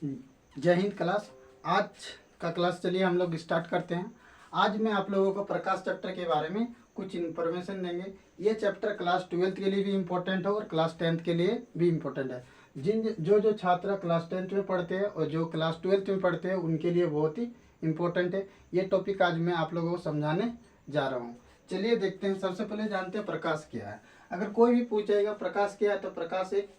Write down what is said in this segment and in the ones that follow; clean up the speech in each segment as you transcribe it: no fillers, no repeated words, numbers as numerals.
जय हिंद क्लास। आज का क्लास चलिए हम लोग स्टार्ट करते हैं। आज मैं आप लोगों को प्रकाश चैप्टर के बारे में कुछ इन्फॉर्मेशन देंगे। ये चैप्टर क्लास 12th के लिए भी इम्पोर्टेंट है और क्लास 10th के लिए भी इम्पोर्टेंट है। जो छात्र क्लास 10th में पढ़ते हैं और जो क्लास 12th में पढ़ते हैं उनके लिए बहुत ही इम्पोर्टेंट है। ये टॉपिक आज मैं आप लोगों को समझाने जा रहा हूँ। चलिए देखते हैं। सबसे पहले जानते हैं प्रकाश क्या है। अगर कोई भी पूछेगा प्रकाश क्या है तो प्रकाश एक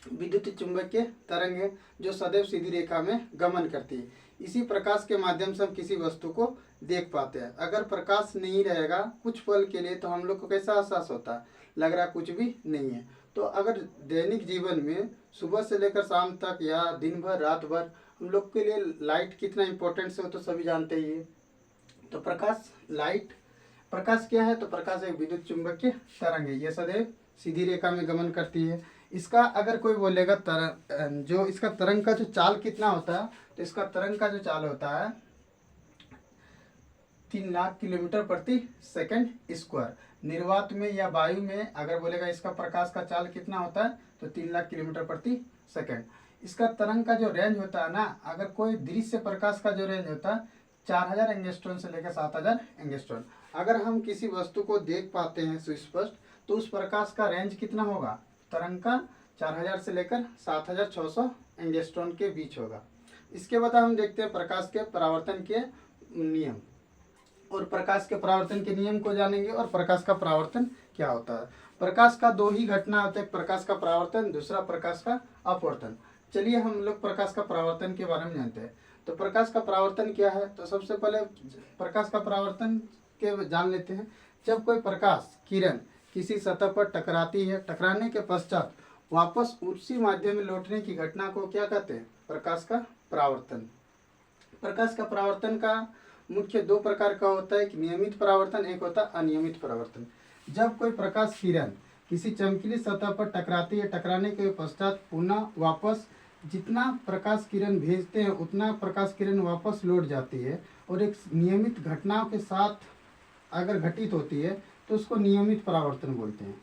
विद्युत चुंबकीय तरंग है जो सदैव सीधी रेखा में गमन करती है। इसी प्रकाश के माध्यम से हम किसी वस्तु को देख पाते हैं। अगर प्रकाश नहीं रहेगा कुछ पल के लिए तो हम लोग को कैसा एहसास होता है, लग रहा कुछ भी नहीं है। तो अगर दैनिक जीवन में सुबह से लेकर शाम तक या दिन भर रात भर हम लोग के लिए लाइट कितना इम्पोर्टेंट है वो तो सभी जानते ही है। तो प्रकाश क्या है? तो प्रकाश एक विद्युत चुंबकीय तरंग है। यह सदैव सीधी रेखा में गमन करती है। इसका अगर कोई बोलेगा जो इसका तरंग का जो चाल कितना होता है, तो इसका तरंग का जो चाल होता है 3 लाख किलोमीटर प्रति सेकंड स्क्वायर। निर्वात में या वायु में अगर बोलेगा इसका प्रकाश का चाल कितना होता है तो 3 लाख किलोमीटर प्रति सेकंड। इसका तरंग का जो रेंज होता है ना, अगर कोई दृश्य प्रकाश का जो रेंज होता है 4000 एंगस्ट्रॉन से लेकर 7000 एंगस्ट्रॉन। अगर हम किसी वस्तु को देख पाते हैं सुस्पष्ट तो उस प्रकाश का रेंज कितना होगा? तरंग का 4000 से लेकर 7600 एंगस्ट्रॉन के बीच होगा। इसके बाद हम देखते हैं प्रकाश के परावर्तन के नियम, और प्रकाश के परावर्तन के नियम को जानेंगे और प्रकाश का परावर्तन क्या होता है। प्रकाश का 2 ही घटना होता है, प्रकाश का परावर्तन, दूसरा प्रकाश का अपवर्तन। चलिए हम लोग प्रकाश का परावर्तन के बारे में जानते हैं। तो प्रकाश का परावर्तन क्या है? तो सबसे पहले प्रकाश का परावर्तन के जान लेते हैं। जब कोई प्रकाश किरण किसी सतह पर टकराती है, टकराने के पश्चात वापस उसी माध्यम में लौटने की घटना को क्या कहते हैं? प्रकाश का परावर्तन। प्रकाश का परावर्तन का मुख्य 2 प्रकार का होता है, एक नियमित परावर्तन, एक होता है अनियमित परावर्तन। जब कोई प्रकाश किरण किसी चमकीली सतह पर टकराती है, टकराने के पश्चात पुनः वापस जितना प्रकाश किरण भेजते हैं उतना प्रकाश किरण वापस लौट जाती है और एक नियमित घटनाओं के साथ अगर घटित होती है तो उसको नियमित परावर्तन बोलते हैं।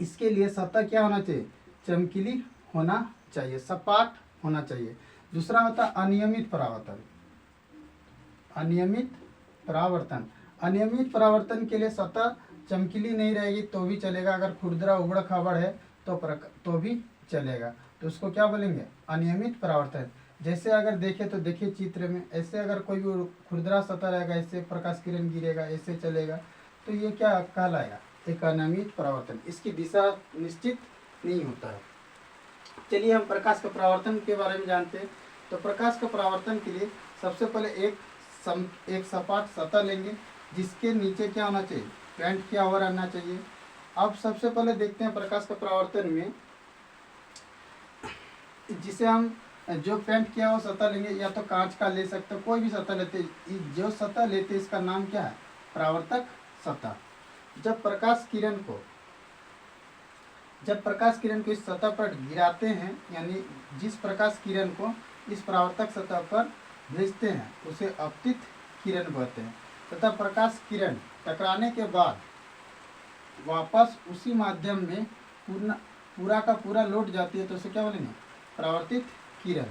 इसके लिए सतह क्या होना चाहिए? चमकीली होना चाहिए, सपाट होना चाहिए। दूसरा होता है अनियमित परावर्तन। अनियमित परावर्तन के लिए सतह चमकीली नहीं रहेगी तो भी चलेगा, अगर खुरदरा उबड़ खाबड़ है तो भी चलेगा। तो उसको क्या बोलेंगे? अनियमित परावर्तन। जैसे अगर देखें तो देखिए चित्र में, ऐसे अगर कोई भी खुरदरा सतह रहेगा, ऐसे प्रकाश किरण गिरेगा, ऐसे चलेगा, तो ये क्या कहलाएगा? एक अनियमित परावर्तन। इसकी दिशा निश्चित नहीं होता है। चलिए हम प्रकाश का परावर्तन के बारे में जानते हैं। तो प्रकाश का परावर्तन के लिए सबसे पहले एक सपाट सतह लेंगे जिसके नीचे क्या होना चाहिए? पेंट किया हुआ रहना चाहिए। अब सबसे पहले देखते हैं प्रकाश का परावर्तन में जिसे हम जो पेंट किया हुआ सतह लेंगे, या तो कांच का ले सकते हो, कोई भी सतह लेते। जो सतह लेते इसका नाम क्या है? परावर्तक सतह। जब प्रकाश किरण को इस सतह पर गिराते हैं, यानी जिस प्रकाश किरण को इस परावर्तक सतह पर भेजते हैं उसे अपतित किरण कहते हैं, तथा प्रकाश किरण टकराने के बाद वापस उसी माध्यम में पूरा का पूरा लौट जाती है तो उसे क्या बोलेंगे? परावर्तित किरण।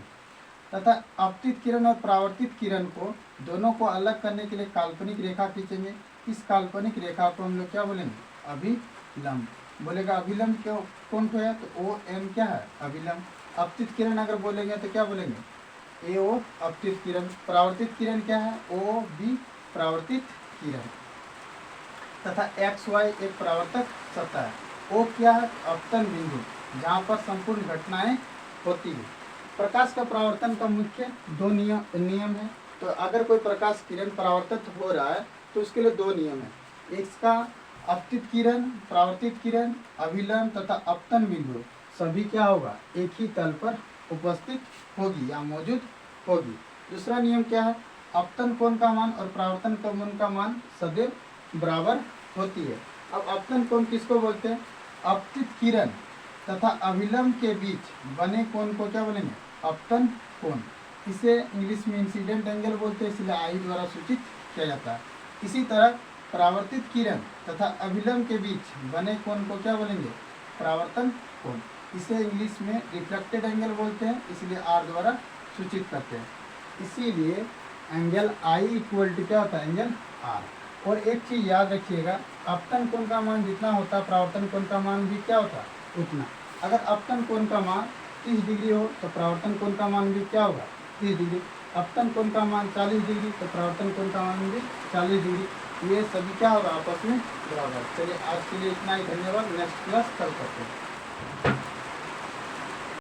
तथा अपतित किरण और परावर्तित किरण को दोनों को अलग करने के लिए काल्पनिक रेखा खींचेंगे। इस काल्पनिक रेखा को हम लोग क्या बोलेंगे? अभिलंब। बोलेगा अभिलंब क्यों कौन को है? तो OM क्या है? अभिलंब। अपतित किरण अगर बोलेंगे तो क्या बोलेंगे? AO अपतित किरण। परावर्तित किरण क्या है? OB परावर्तित किरण। तथा XY एक परावर्तक सतह है। O क्या है? अपतन बिंदु, जहाँ पर संपूर्ण घटनाएं होती है। प्रकाश का परावर्तन का मुख्य 2 नियम है। तो अगर कोई प्रकाश किरण परावर्तित हो रहा है तो उसके लिए 2 नियम है। इसका अपतित किरण, परावर्तित किरण, अभिलंब तथा अपतन बिंदु सभी क्या होगा? एक ही तल पर उपस्थित होगी या मौजूद होगी। दूसरा नियम क्या है? अपतन कोण का मान और परावर्तन कोण का मान सदैव बराबर होती है। अब अपतन कोण किसको बोलते हैं? अपतित किरण तथा अभिलंब के बीच बने कोण को क्या बोलेंगे? अपतन कोण। इसे इंग्लिश में इंसिडेंट एंगल बोलते हैं, इसलिए आई द्वारा सूचित किया जाता है। इसी तरह परावर्तित किरण तथा अभिलंब के बीच बने कोण को क्या बोलेंगे? परावर्तन कोण। इसे इंग्लिश में रिफ्लेक्टेड एंगल बोलते हैं, इसलिए आर द्वारा सूचित करते हैं। इसीलिए एंगल आई इक्वल टू क्या होता है, एंगल आर। और एक चीज़ याद रखिएगा, अपतन कोण का मान जितना होता है परावर्तन कोण का मान भी क्या होता है उतना। अगर अपतन कोण का मान 30 डिग्री हो तो परावर्तन कोण का मान भी क्या होगा, 30 डिग्री। अपतन कोण का मान 40 डिग्री तो परावर्तन कोण का मान भी 40 डिग्री। ये सभी क्या होगा, आपस में बराबर। चलिए आज के लिए इतना ही, धन्यवाद। नेक्स्ट क्लास कल करते हैं।